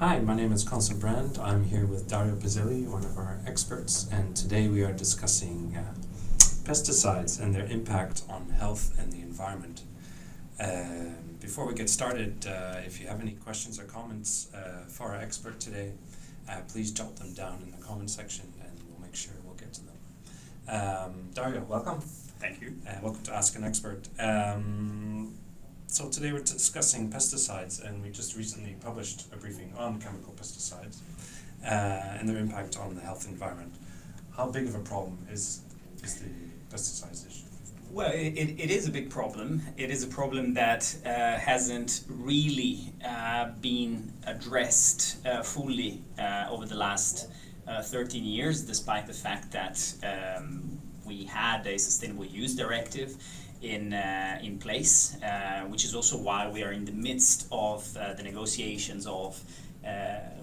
Hi, my name is Constance Brand. I'm here with Dario Piselli, one of our experts, and today we are discussing pesticides and their impact on health and the environment. Before we get started, if you have any questions or comments for our expert today, please jot them down in the comment section and we'll make sure we'll get to them. Dario, welcome. Thank you. Welcome to Ask an Expert. So today we're discussing pesticides, and we just recently published a briefing on chemical pesticides and their impact on the health and environment. How big of a problem is the pesticides issue? Well, it is a big problem. It is a problem that hasn't really been addressed fully over the last 13 years, despite the fact that we had a sustainable use directive in place, which is also why we are in the midst of the negotiations of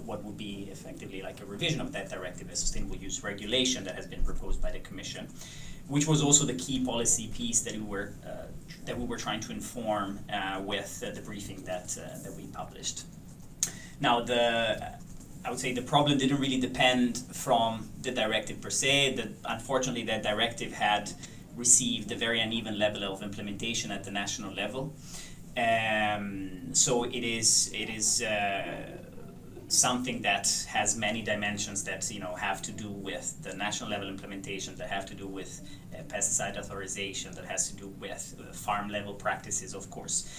what would be effectively like a revision of that directive, a sustainable use regulation that has been proposed by the Commission, which was also the key policy piece that we were trying to inform with the briefing that we published. Now, I would say the problem didn't really depend from the directive per se. Unfortunately, that directive had received a very uneven level of implementation at the national level. So it is something that has many dimensions that have to do with the national level implementation, that have to do with pesticide authorization, that has to do with farm level practices, of course.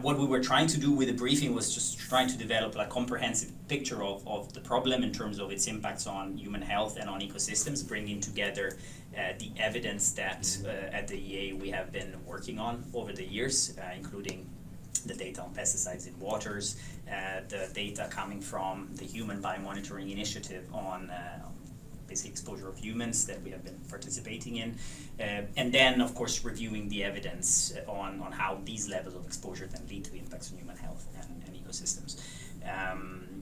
What we were trying to do with the briefing was just trying to develop a comprehensive picture of the problem in terms of its impacts on human health and on ecosystems, bringing together the evidence that at the EEA we have been working on over the years, including the data on pesticides in waters, the data coming from the Human Biomonitoring Initiative on basic exposure of humans that we have been participating in, and then of course reviewing the evidence on how these levels of exposure then lead to impacts on human health and ecosystems.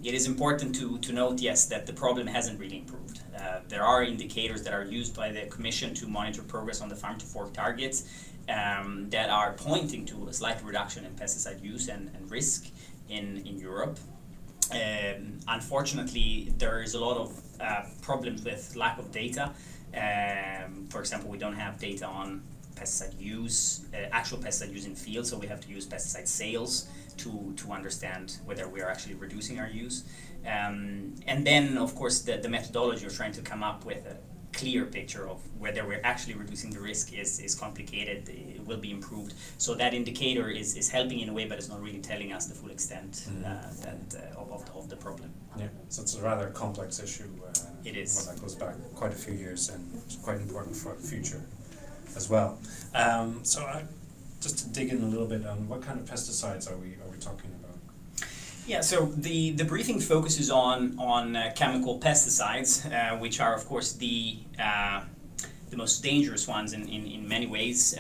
It is important to note, yes, that the problem hasn't really improved. There are indicators that are used by the Commission to monitor progress on the farm to fork targets that are pointing to a slight reduction in pesticide use and risk in Europe. Unfortunately, there is a lot of problems with lack of data. For example, we don't have data on pesticide use, actual pesticide use in field, so we have to use pesticide sales to understand whether we are actually reducing our use. And then, of course, the methodology of trying to come up with a clear picture of whether we're actually reducing the risk is complicated. It will be improved. So that indicator is helping in a way, but it's not really telling us the full extent of the problem. Yeah, so it's a rather complex issue. It is. One that goes back quite a few years and it's quite important for the future as well. Just to dig in a little bit on what kind of pesticides are we talking about? Yeah, so the briefing focuses on chemical pesticides, which are of course the most dangerous ones in many ways.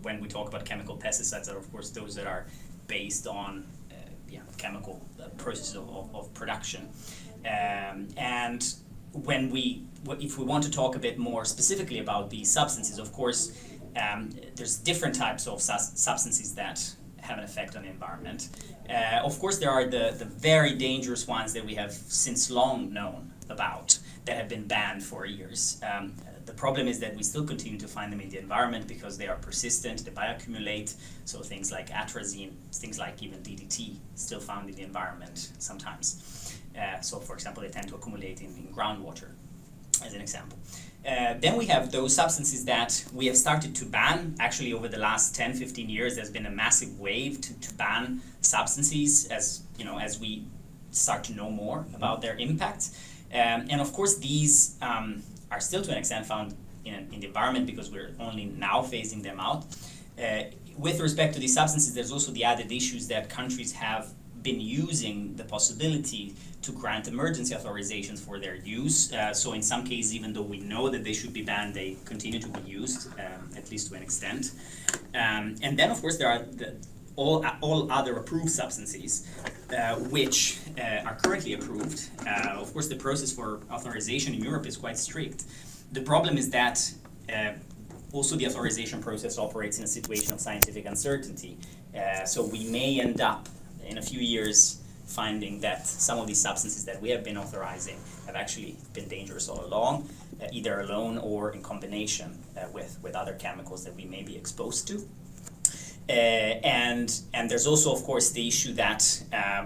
When we talk about chemical pesticides, are of course those that are based on chemical processes of production. And if we want to talk a bit more specifically about these substances, of course, there's different types of substances that have an effect on the environment. Of course, there are the very dangerous ones that we have since long known about that have been banned for years. The problem is that we still continue to find them in the environment because they are persistent, they bioaccumulate, so things like atrazine, things like even DDT, still found in the environment sometimes. So for example, they tend to accumulate in groundwater, as an example. Then we have those substances that we have started to ban. Actually, over the last 10-15 years, there's been a massive wave to ban substances as we start to know more about their impact. And of course, these are still to an extent found in the environment because we're only now phasing them out. With respect to these substances, there's also the added issues that countries have been using the possibility to grant emergency authorizations for their use. So in some cases, even though we know that they should be banned, they continue to be used, at least to an extent. And then, of course, there are all other approved substances, which are currently approved. Of course, the process for authorization in Europe is quite strict. The problem is that also the authorization process operates in a situation of scientific uncertainty. So we may end up in a few years finding that some of these substances that we have been authorizing have actually been dangerous all along, either alone or in combination with other chemicals that we may be exposed to. And there's also, of course, the issue that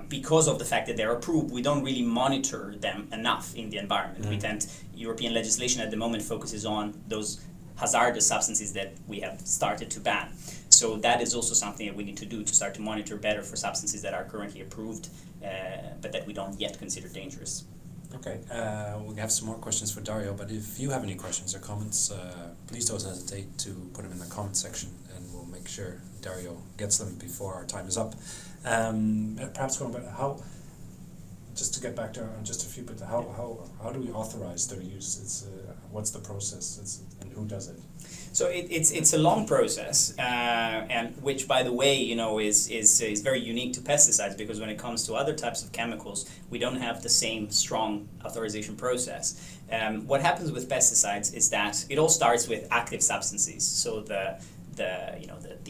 because of the fact that they're approved, we don't really monitor them enough in the environment. European legislation at the moment focuses on those hazardous substances that we have started to ban. So that is also something that we need to do to start to monitor better for substances that are currently approved, but that we don't yet consider dangerous. Okay, we have some more questions for Dario, but if you have any questions or comments, please don't hesitate to put them in the comment section, and we'll make sure Dario gets them before our time is up. Perhaps going back, just to get back to just a few bits, how do we authorize their use? What's the process, and who does it? So it's a long process, and which, by the way, is very unique to pesticides, because when it comes to other types of chemicals, we don't have the same strong authorization process. What happens with pesticides is that it all starts with active substances. So the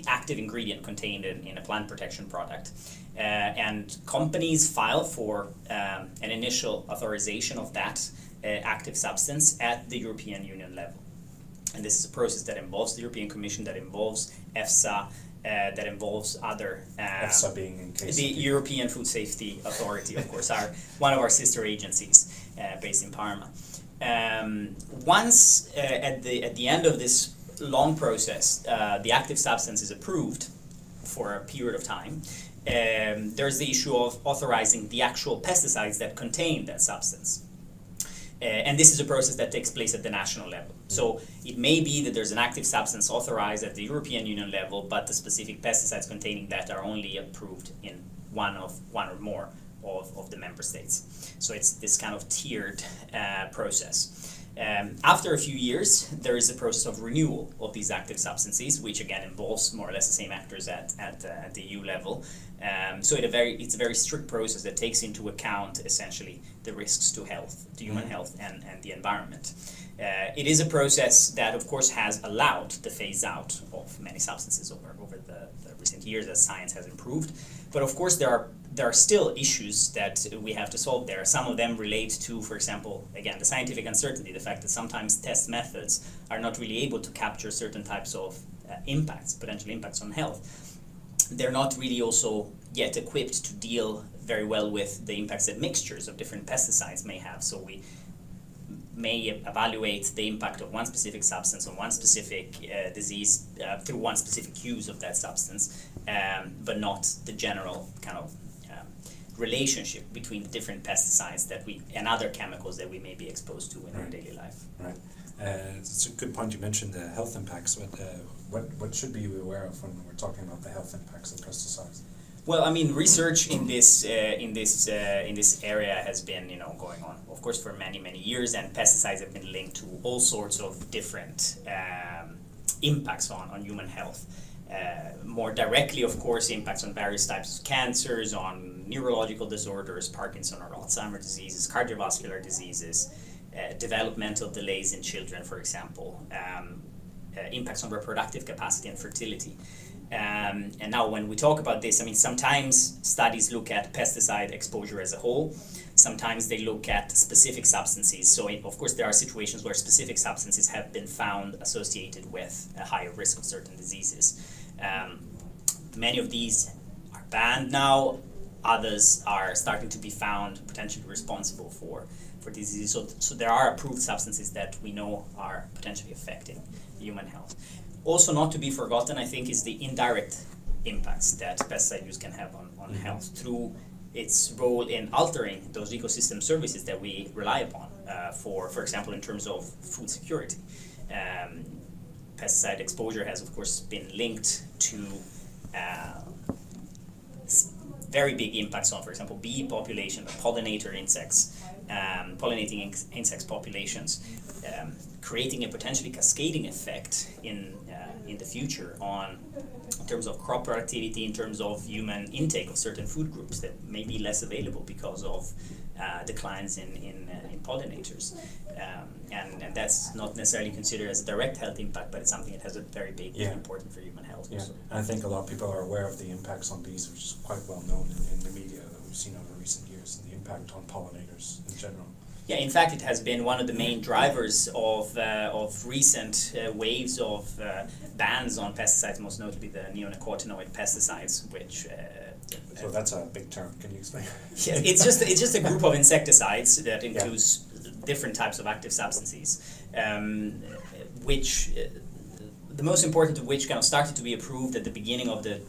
active ingredient contained in a plant protection product, and companies file for an initial authorization of that active substance at the European Union level. And this is a process that involves the European Commission, that involves EFSA, that involves other... EFSA being, in case... The European Food Safety Authority, of course, one of our sister agencies based in Parma. Once, at the end of this long process, the active substance is approved for a period of time, there's the issue of authorizing the actual pesticides that contain that substance. And this is a process that takes place at the national level. So it may be that there's an active substance authorized at the European Union level, but the specific pesticides containing that are only approved in one or more of the member states. So it's this kind of tiered process. After a few years, there is a process of renewal of these active substances, which again involves more or less the same actors at the EU level. So it's a very strict process that takes into account essentially the risks to health, to human health and the environment. It is a process that of course has allowed the phase out of many substances over the recent years as science has improved. But of course there are still issues that we have to solve there. Some of them relate to, for example, again, the scientific uncertainty, the fact that sometimes test methods are not really able to capture certain types of potential impacts on health. They're not really also yet equipped to deal very well with the impacts that mixtures of different pesticides may have. So we may evaluate the impact of one specific substance on one specific disease through one specific use of that substance, but not the general kind of relationship between the different pesticides and other chemicals that we may be exposed to in our daily life. Right. It's a good point you mentioned the health impacts, but what should we be aware of when we're talking about the health impacts of pesticides? Well, I mean, research in this area has been going on, of course, for many years, and pesticides have been linked to all sorts of different impacts on human health. More directly, of course, impacts on various types of cancers, on neurological disorders, Parkinson or Alzheimer's diseases, cardiovascular diseases, developmental delays in children, for example, impacts on reproductive capacity and fertility. And now when we talk about this, I mean, sometimes studies look at pesticide exposure as a whole. Sometimes they look at specific substances. So of course there are situations where specific substances have been found associated with a higher risk of certain diseases. Many of these are banned now. Others are starting to be found potentially responsible for diseases. So there are approved substances that we know are potentially affecting human health. Also not to be forgotten, I think, is the indirect impacts that pesticide use can have on health through its role in altering those ecosystem services that we rely upon, for example, in terms of food security. Pesticide exposure has, of course, been linked to very big impacts on, for example, bee population, pollinator insects, pollinating insects populations, creating a potentially cascading effect in the future in terms of crop productivity, in terms of human intake of certain food groups that may be less available because of declines in pollinators. And that's not necessarily considered as a direct health impact, but it's something that has a very big important for human health. Yeah, also. and I think a lot of people are aware of the impacts on bees, which is quite well known in the media. we've seen over recent years and the impact on pollinators in general. Yeah, in fact, it has been one of the main drivers of recent waves of bans on pesticides, most notably the neonicotinoid pesticides, which. So that's a big term. Can you explain? Yeah, it's just a group of insecticides that includes different types of active substances, which. The most important of which kind of started to be approved at the beginning of the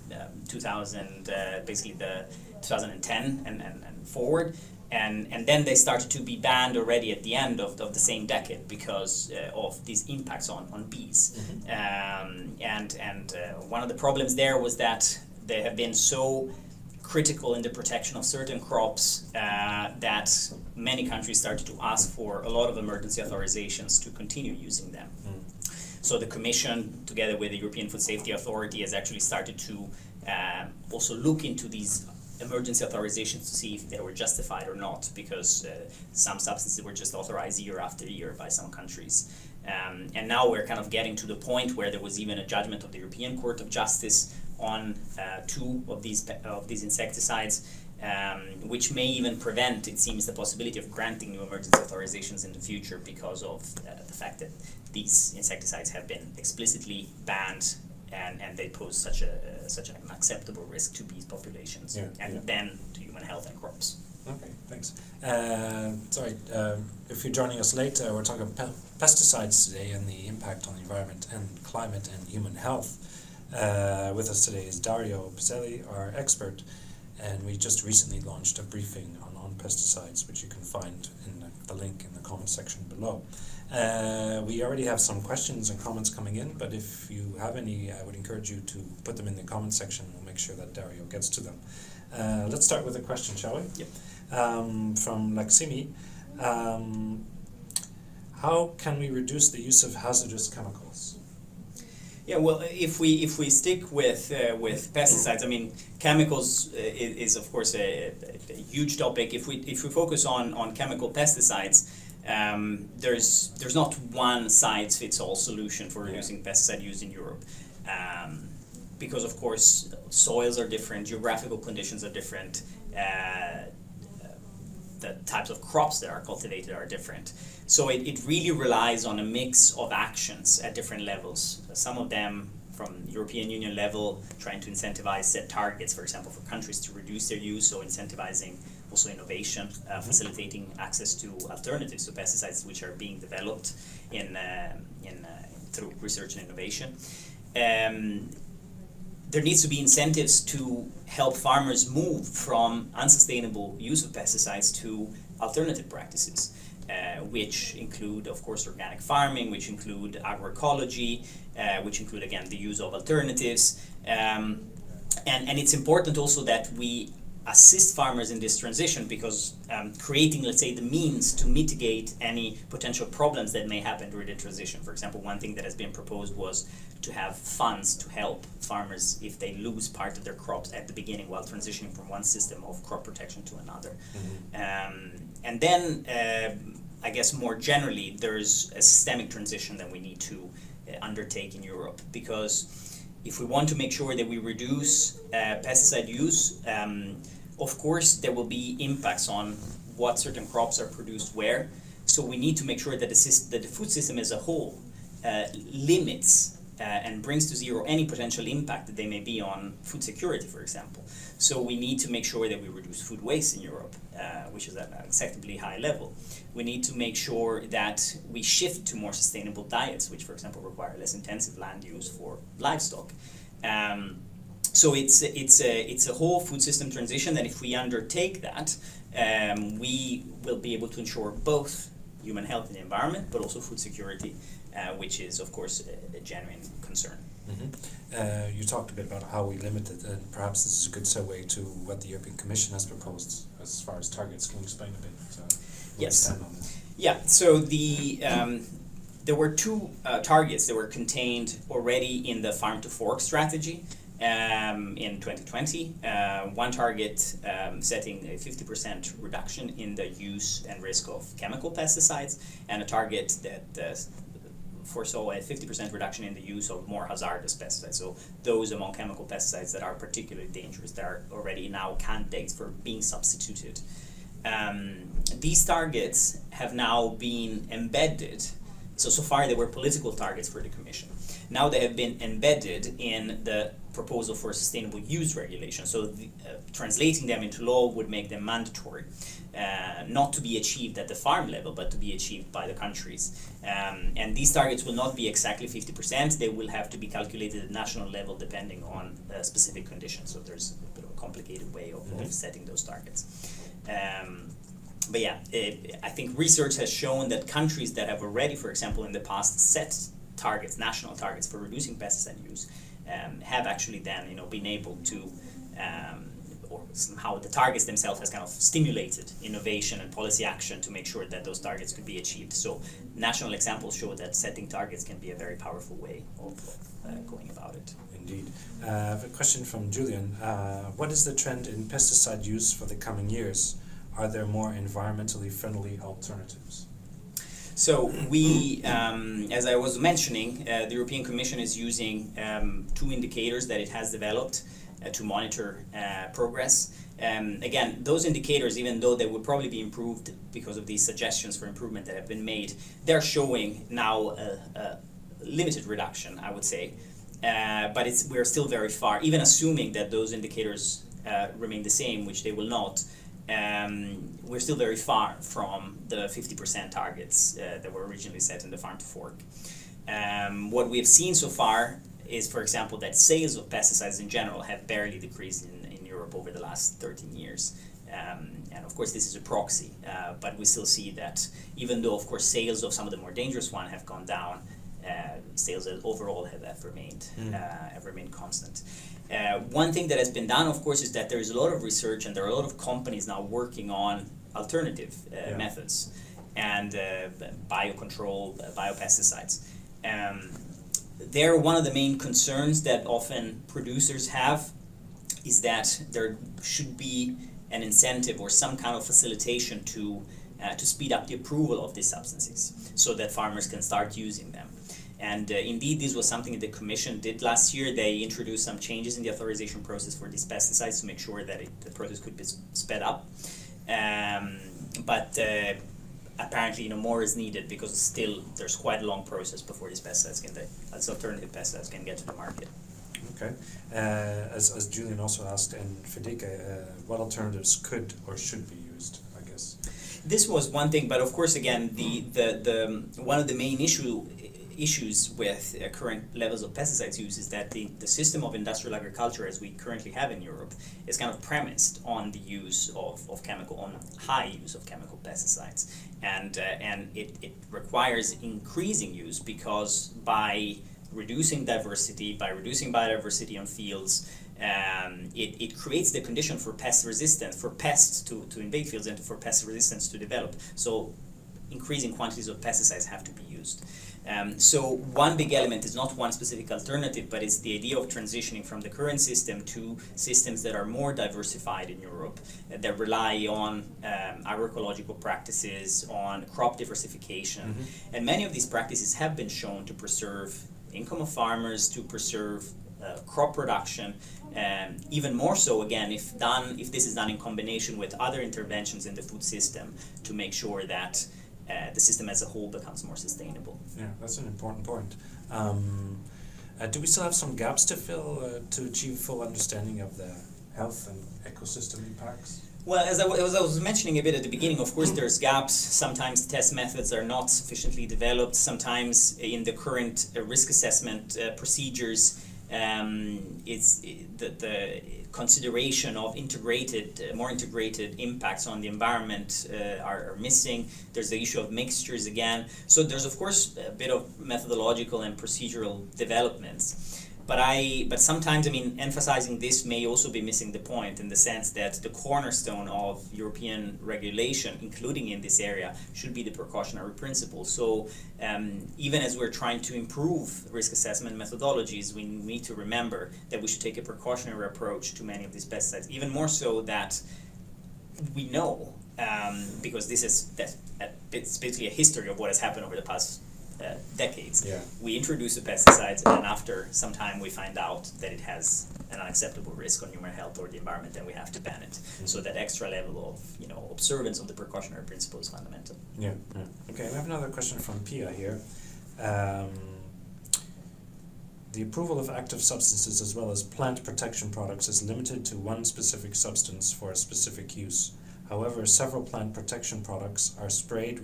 2010 and forward, and then they started to be banned already at the end of the same decade because of these impacts on bees. Mm-hmm. One of the problems there was that they have been so critical in the protection of certain crops that many countries started to ask for a lot of emergency authorizations to continue using them. Mm. So the Commission, together with the European Food Safety Authority, has actually started to also look into these emergency authorizations to see if they were justified or not, because some substances were just authorized year after year by some countries. And now we're kind of getting to the point where there was even a judgment of the European Court of Justice on two of these insecticides, which may even prevent, it seems, the possibility of granting new emergency authorizations in the future because of the fact that these insecticides have been explicitly banned and they pose such an unacceptable risk to bee populations then to human health and crops. Okay, thanks. If you're joining us late, we're talking about pesticides today and the impact on the environment and climate and human health. With us today is Dario Piselli, our expert, and we just recently launched a briefing on pesticides, which you can find in the link in the comment section below. We already have some questions and comments coming in, but if you have any, I would encourage you to put them in the comment section. We'll make sure that Dario gets to them. Let's start with a question, shall we? Yep. From Laximi. How can we reduce the use of hazardous chemicals? Yeah, well, if we stick with pesticides, I mean, chemicals is of course a huge topic. If we focus on chemical pesticides, there's not one size fits all solution for reducing pesticide use in Europe, because of course soils are different, geographical conditions are different, the types of crops that are cultivated are different. So it really relies on a mix of actions at different levels. Some of them from European Union level, trying to incentivize set targets, for example, for countries to reduce their use, so incentivizing also innovation, facilitating access to alternatives to pesticides which are being developed through research and innovation. There needs to be incentives to help farmers move from unsustainable use of pesticides to alternative practices, which include, of course, organic farming, which include agroecology, which include, again, the use of alternatives. And it's important also that we assist farmers in this transition, because creating, let's say, the means to mitigate any potential problems that may happen during the transition. For example, one thing that has been proposed was to have funds to help farmers if they lose part of their crops at the beginning while transitioning from one system of crop protection to another. Mm-hmm. And then, I guess more generally, there's a systemic transition that we need to undertake in Europe, because if we want to make sure that we reduce pesticide use, of course there will be impacts on what certain crops are produced where. So we need to make sure that the food system as a whole limits and brings to zero any potential impact that they may be on food security, for example. So we need to make sure that we reduce food waste in Europe, which is at an acceptably high level. We need to make sure that we shift to more sustainable diets, which, for example, require less intensive land use for livestock. So it's a whole food system transition, and if we undertake that, we will be able to ensure both human health and the environment, but also food security, which is, of course, a genuine concern. Mm-hmm. You talked a bit about how we limit it, and perhaps this is a good segue to what the European Commission has proposed as far as targets. Can you explain a bit? Yes. Yeah. So there were two targets that were contained already in the Farm to Fork strategy in 2020. One target setting a 50% reduction in the use and risk of chemical pesticides, and a target that foresaw a 50% reduction in the use of more hazardous pesticides. So those among chemical pesticides that are particularly dangerous, that are already now candidates for being substituted. These targets have now been embedded. So far they were political targets for the Commission. Now they have been embedded in the proposal for a sustainable use regulation. So translating them into law would make them mandatory, not to be achieved at the farm level, but to be achieved by the countries. And these targets will not be exactly 50%. They will have to be calculated at national level depending on specific conditions. So there's a bit of a complicated way of setting those targets. But yeah, I think research has shown that countries that have already, for example, in the past set targets, national targets for reducing pesticide use, have actually then, been able to, or somehow the targets themselves has kind of stimulated innovation and policy action to make sure that those targets could be achieved. So national examples show that setting targets can be a very powerful way of going about it. Indeed. I have a question from Julian. What is the trend in pesticide use for the coming years? Are there more environmentally friendly alternatives? So we, as I was mentioning, the European Commission is using 2 indicators that it has developed to monitor progress. Again, those indicators, even though they would probably be improved because of these suggestions for improvement that have been made, they're showing now a limited reduction, I would say. But we're still very far, even assuming that those indicators remain the same, which they will not. We're still very far from the 50% targets that were originally set in the Farm to Fork. What we have seen so far is, for example, that sales of pesticides in general have barely decreased in Europe over the last 13 years. And of course this is a proxy, but we still see that even though of course sales of some of the more dangerous ones have gone down, sales overall have remained constant. One thing that has been done, of course, is that there is a lot of research and there are a lot of companies now working on alternative methods and biocontrol, biopesticides. There, one of the main concerns that often producers have is that there should be an incentive or some kind of facilitation to speed up the approval of these substances so that farmers can start using them. And indeed, this was something that the Commission did last year. They introduced some changes in the authorization process for these pesticides to make sure that the process could be sped up. But apparently, more is needed because still there's quite a long process before these pesticides as alternative pesticides can get to the market. Okay. As Julian also asked, and Fedeke, what alternatives could or should be used, I guess? This was one thing, but of course, again, the one of the main issues with current levels of pesticides use is that the system of industrial agriculture as we currently have in Europe is kind of premised on the use of high use of chemical pesticides, and it requires increasing use because by reducing diversity, by reducing biodiversity on fields, it creates the condition for pest resistance, for pests to invade fields and for pest resistance to develop. So increasing quantities of pesticides have to be used. So one big element is not one specific alternative, but it's the idea of transitioning from the current system to systems that are more diversified in Europe, that rely on agroecological practices, on crop diversification. And many of these practices have been shown to preserve income of farmers, to preserve crop production, even more so again if this is done in combination with other interventions in the food system to make sure that the system as a whole becomes more sustainable. Yeah, that's an important point. Do we still have some gaps to fill to achieve full understanding of the health and ecosystem impacts? Well, as I was mentioning a bit at the beginning, of course there's gaps. Sometimes test methods are not sufficiently developed. Sometimes in the current risk assessment procedures, it's the consideration of more integrated impacts on the environment are missing. There's the issue of mixtures again. So there's of course a bit of methodological and procedural developments. But sometimes, emphasizing this may also be missing the point in the sense that the cornerstone of European regulation, including in this area, should be the precautionary principle. So even as we're trying to improve risk assessment methodologies, we need to remember that we should take a precautionary approach to many of these pesticides, even more so that we know, because it's basically a history of what has happened over the past decades. Yeah. We introduce the pesticides, and after some time we find out that it has an unacceptable risk on human health or the environment, then we have to ban it. Mm-hmm. So that extra level of observance of the precautionary principle is fundamental. Yeah. Okay, we have another question from Pia here. The approval of active substances as well as plant protection products is limited to one specific substance for a specific use. However, several plant protection products are sprayed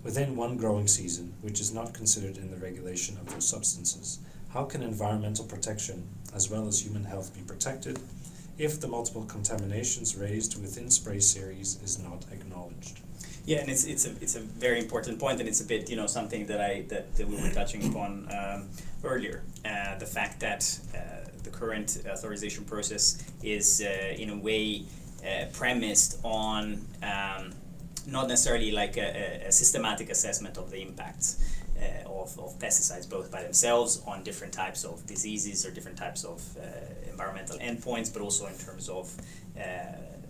within one growing season, which is not considered in the regulation of those substances. How can environmental protection as well as human health be protected if the multiple contaminations raised within spray series is not acknowledged? Yeah, and it's a very important point, and it's a bit something that we were touching upon earlier. The fact that the current authorization process is in a way premised on not necessarily like a systematic assessment of the impacts of pesticides, both by themselves on different types of diseases or different types of environmental endpoints, but also in terms of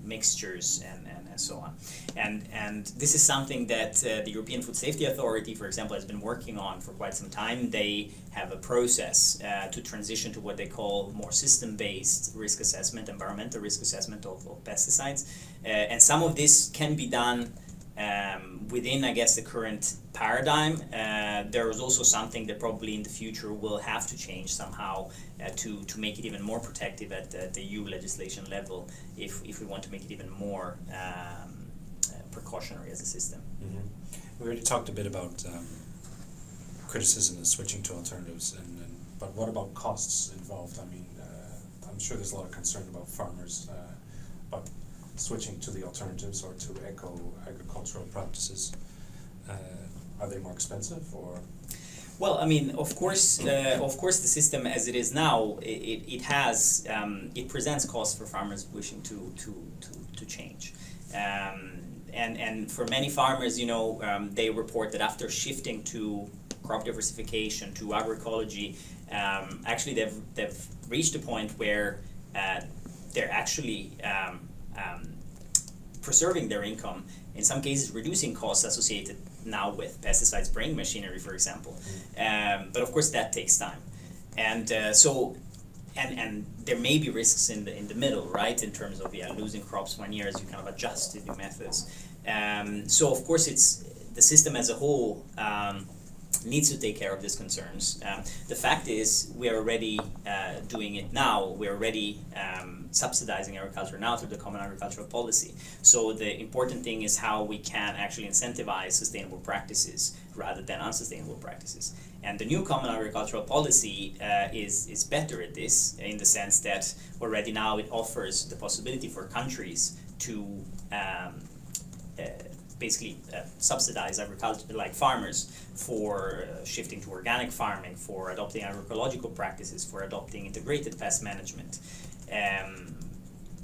mixtures and so on. And this is something that the European Food Safety Authority, for example, has been working on for quite some time. They have a process to transition to what they call more system-based risk assessment, environmental risk assessment of pesticides. And some of this can be done within, I guess, the current paradigm. There is also something that probably in the future will have to change somehow to make it even more protective at the EU legislation level if we want to make it even more precautionary as a system. Mm-hmm. We already talked a bit about criticism of switching to alternatives, but what about costs involved? I mean, I'm sure there's a lot of concern about farmers about switching to the alternatives or to agricultural practices. Are they more expensive or? Well, I mean, of course, the system as it is now, it has it presents costs for farmers wishing to change, and for many farmers, they report that after shifting to crop diversification, to agroecology, actually they've reached a point where they're actually preserving their income, in some cases reducing costs associated now with pesticide spraying machinery, for example. But of course that takes time. And and there may be risks in the middle, right, in terms of losing crops 1 year as you kind of adjust to new methods. So of course it's the system as a whole needs to take care of these concerns. The fact is we are already doing it now. We're already subsidizing agriculture now through the Common Agricultural Policy. So the important thing is how we can actually incentivize sustainable practices rather than unsustainable practices. And the new Common Agricultural Policy is better at this, in the sense that already now it offers the possibility for countries to basically subsidize agriculture, like farmers, for shifting to organic farming, for adopting agroecological practices, for adopting integrated pest management.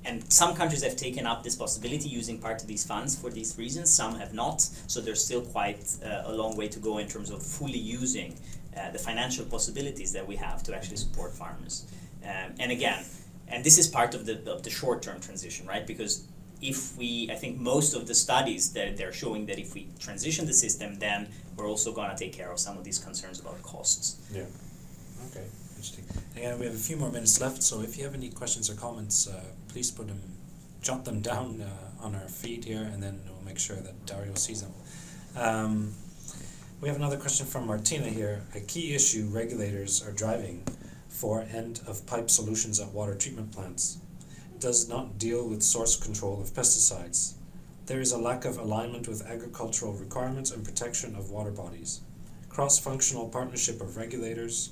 And some countries have taken up this possibility using part of these funds for these reasons, some have not, so there's still quite a long way to go in terms of fully using the financial possibilities that we have to actually support farmers. And again, and this is part of the short-term transition, right? Because I think most of the studies they're showing that if we transition the system, then we're also going to take care of some of these concerns about costs. Yeah. Okay. Interesting. And we have a few more minutes left, so if you have any questions or comments, please jot them down on our feed here, and then we'll make sure that Dario sees them. We have another question from Martina here. A key issue regulators are driving for end-of-pipe solutions at water treatment plants does not deal with source control of pesticides. There is a lack of alignment with agricultural requirements and protection of water bodies. Cross-functional partnership of regulators,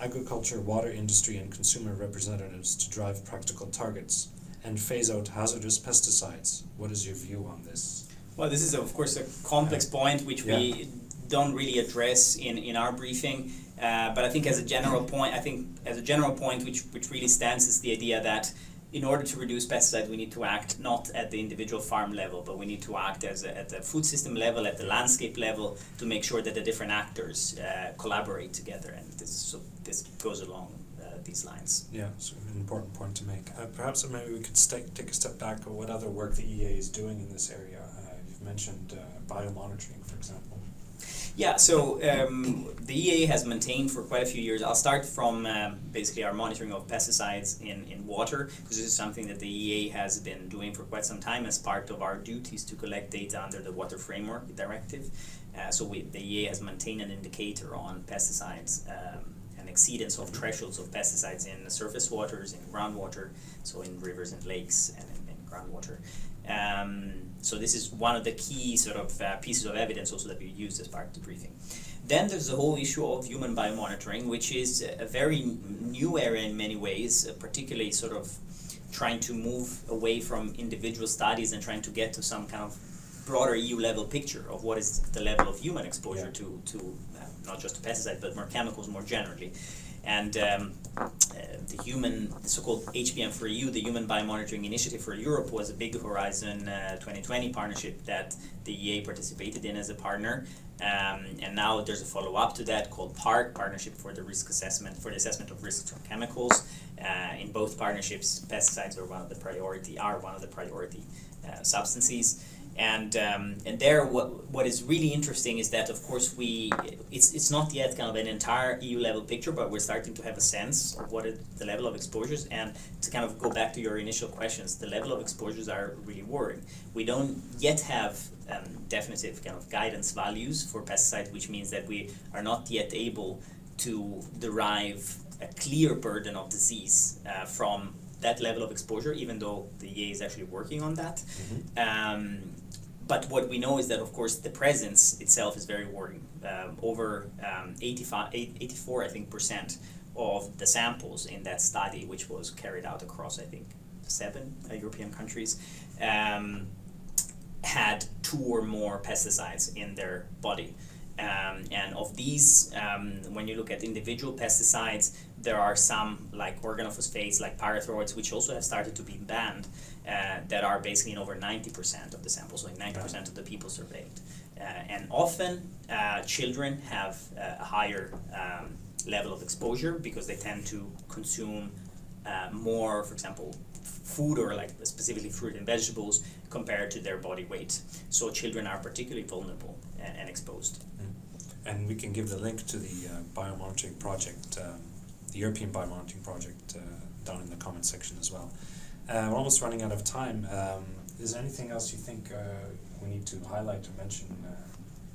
agriculture, water industry, and consumer representatives to drive practical targets and phase out hazardous pesticides. What is your view on this? Well, this is of course a complex point which we don't really address in our briefing, but I think as a general point, which really stands is the idea that in order to reduce pesticides, we need to act not at the individual farm level, but we need to act at the food system level, at the landscape level, to make sure that the different actors collaborate together. And this goes along these lines. Yeah, it's an important point to make. Perhaps maybe we could take a step back on what other work the EEA is doing in this area. You've mentioned biomonitoring, for example. Yeah, so the EEA has maintained for quite a few years. I'll start from basically our monitoring of pesticides in water, because this is something that the EEA has been doing for quite some time as part of our duties to collect data under the Water Framework Directive. The EEA has maintained an indicator on pesticides and exceedance of thresholds of pesticides in surface waters, in groundwater, so in rivers and lakes and in groundwater. So this is one of the key sort of pieces of evidence also that we used as part of the briefing. Then there's the whole issue of human biomonitoring, which is a very new area in many ways, particularly sort of trying to move away from individual studies and trying to get to some kind of broader EU level picture of what is the level of human exposure to not just to pesticides but more chemicals more generally. And the so-called HBM for EU, the Human Biomonitoring Initiative for Europe, was a big Horizon 2020 partnership that the EEA participated in as a partner. And now there's a follow-up to that called PARC, Partnership for the Assessment of Risks from Chemicals. In both partnerships, pesticides are one of the priority substances. And there, what is really interesting is that, of course, it's not yet kind of an entire EU level picture, but we're starting to have a sense of what is the level of exposures. And to kind of go back to your initial questions, the level of exposures are really worrying. We don't yet have definitive kind of guidance values for pesticides, which means that we are not yet able to derive a clear burden of disease from that level of exposure, even though the EEA is actually working on that. Mm-hmm. But what we know is that, of course, the presence itself is very worrying. Over 84, I think, % of the samples in that study, which was carried out across, I think, 7 European countries, had 2 or more pesticides in their body. And of these, when you look at individual pesticides, there are some like organophosphates, like pyrethroids, which also have started to be banned, that are basically in over 90% of the samples, so in 90% of the people surveyed. And often, children have a higher level of exposure because they tend to consume more, for example, food or like specifically fruit and vegetables compared to their body weight. So children are particularly vulnerable and exposed. And we can give the link to the biomonitoring project, the European biomonitoring project, down in the comment section as well. We're almost running out of time. Is there anything else you think we need to highlight or mention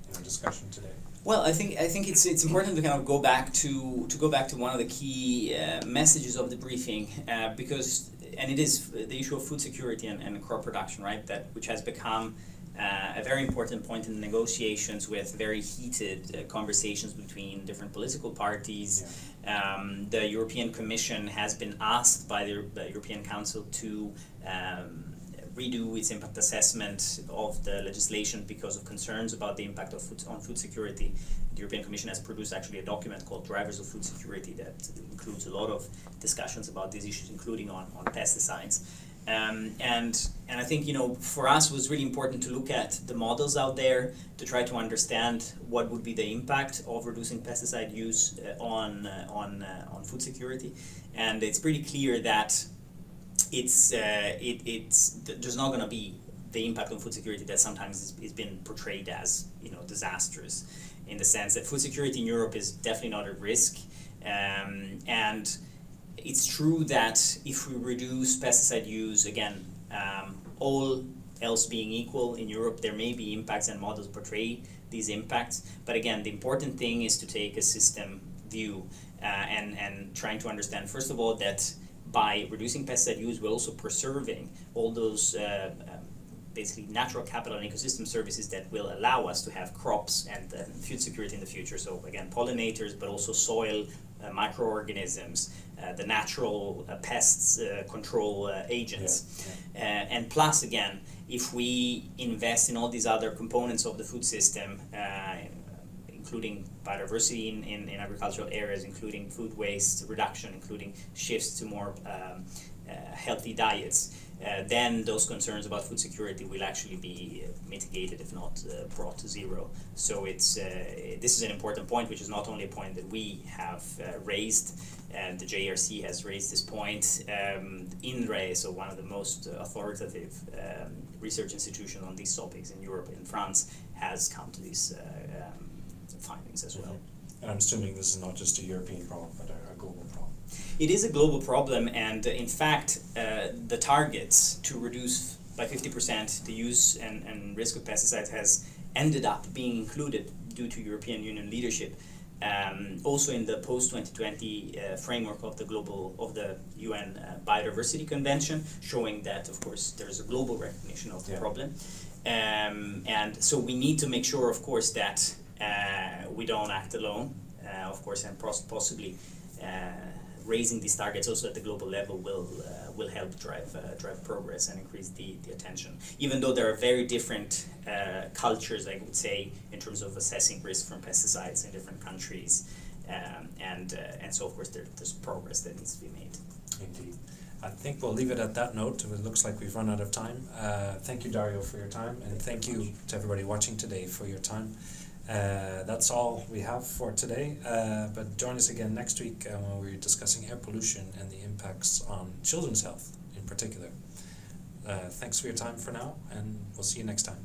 in our discussion today? Well, I think it's important to kind of go back to one of the key messages of the briefing, because it is the issue of food security and crop production, right? Which has become a very important point in the negotiations, with very heated conversations between different political parties. Yeah. The European Commission has been asked by the European Council to redo its impact assessment of the legislation because of concerns about the impact of food security. The European Commission has produced actually a document called Drivers of Food Security that includes a lot of discussions about these issues, including on pesticides. And I think, for us it was really important to look at the models out there to try to understand what would be the impact of reducing pesticide use on food security. And it's pretty clear that there's not going to be the impact on food security that sometimes is been portrayed as disastrous, in the sense that food security in Europe is definitely not at risk. And it's true that if we reduce pesticide use, again, all else being equal in Europe, there may be impacts, and models portray these impacts. But again, the important thing is to take a system view and trying to understand, first of all, that by reducing pesticide use, we're also preserving all those basically natural capital and ecosystem services that will allow us to have crops and food security in the future. So again, pollinators, but also soil, microorganisms, the natural pests control agents. And plus, again, if we invest in all these other components of the food system, including biodiversity in agricultural areas, including food waste reduction, including shifts to more healthy diets, then those concerns about food security will actually be mitigated, if not brought to zero. So this is an important point, which is not only a point that we have raised, and the JRC has raised this point. INRAE, so one of the most authoritative research institutions on these topics in Europe, in France, has come to this findings as well. And I'm assuming this is not just a European problem, but a global problem. It is a global problem, and in fact, the targets to reduce by 50% the use and risk of pesticides has ended up being included due to European Union leadership. Also in the post-2020 framework of the UN Biodiversity Convention, showing that, of course, there's a global recognition of the problem. And so we need to make sure, of course, that we don't act alone, of course, and possibly raising these targets also at the global level will help drive progress and increase the attention. Even though there are very different cultures, I would say, in terms of assessing risk from pesticides in different countries, and so of course there's progress that needs to be made. Indeed. I think we'll leave it at that note. It looks like we've run out of time. Thank you, Dario, for your time, and thank you to everybody watching today for your time. That's all we have for today, but join us again next week when we're discussing air pollution and the impacts on children's health in particular. Thanks for your time for now, and we'll see you next time.